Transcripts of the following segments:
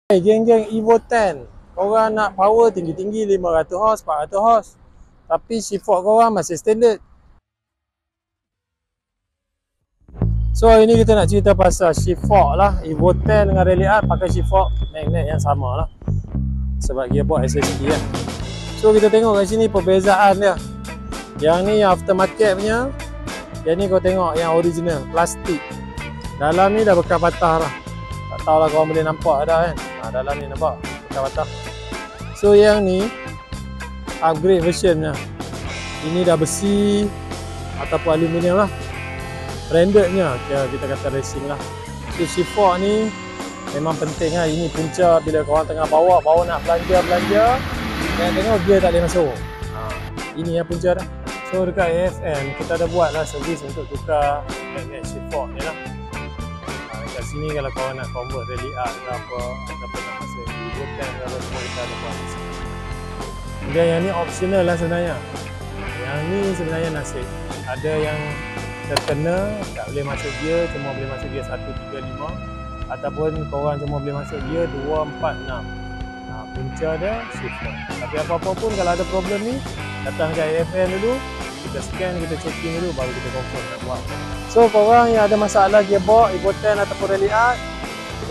Hey, geng-geng Evo 10. Korang nak power tinggi-tinggi 500 horse, 400 horse. Tapi shift fork korang masih standard. So hari ni kita nak cerita pasal shift fork lah. Evo 10 dengan Rally Art pakai shift fork magnet yang sama lah. Sebab gearbox SST lah. So kita tengok kat sini perbezaan dia. Yang ni yang aftermarket punya. Yang ni kau tengok yang original, plastik. Dalam ni dah bekas patah lah. Tak tahulah korang boleh nampak dah kan. Dalam ni nampak bekas patah. So yang ni upgrade version nya. Ini dah besi ataupun aluminium lah. Brandednya kita kata racing lah. So shift fork ni memang penting lah. Ini punca bila korang tengah bawa nak belanja. Dan tengok gear tak boleh masuk. Ini yang punca dah. So dekat AFN kita ada buat lah servis untuk tukar magnet shift fork ni lah. Kat sini kalau korang nak convert Rally Art ke apa ataupun nak masuk Evo 10 ke apa semua kita ada buat. Kemudian yang ni optional lah sebenarnya. Yang ni sebenarnya nasib. Ada yang terkena tak boleh masuk gear, cuma boleh masuk gear 1, 3, 5 ataupun korang cuma boleh masuk gear 2, 4, 6. Punca dia shift fork. Tapi apa-apa pun kalau ada problem ni datang ke AFN dulu, kita scan, kita checking dulu baru kita confirm nak buat. So korang yang ada masalah gearbox, Evo 10 ataupun Rally Art,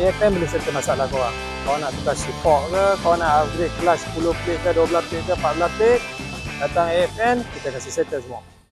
AFN boleh settle masalah korang. Korang nak tukar shift fork ke, korang nak upgrade kelas 10 plate ke, 12 plate ke, 14 plate, datang AFN, kita kasih settle semua.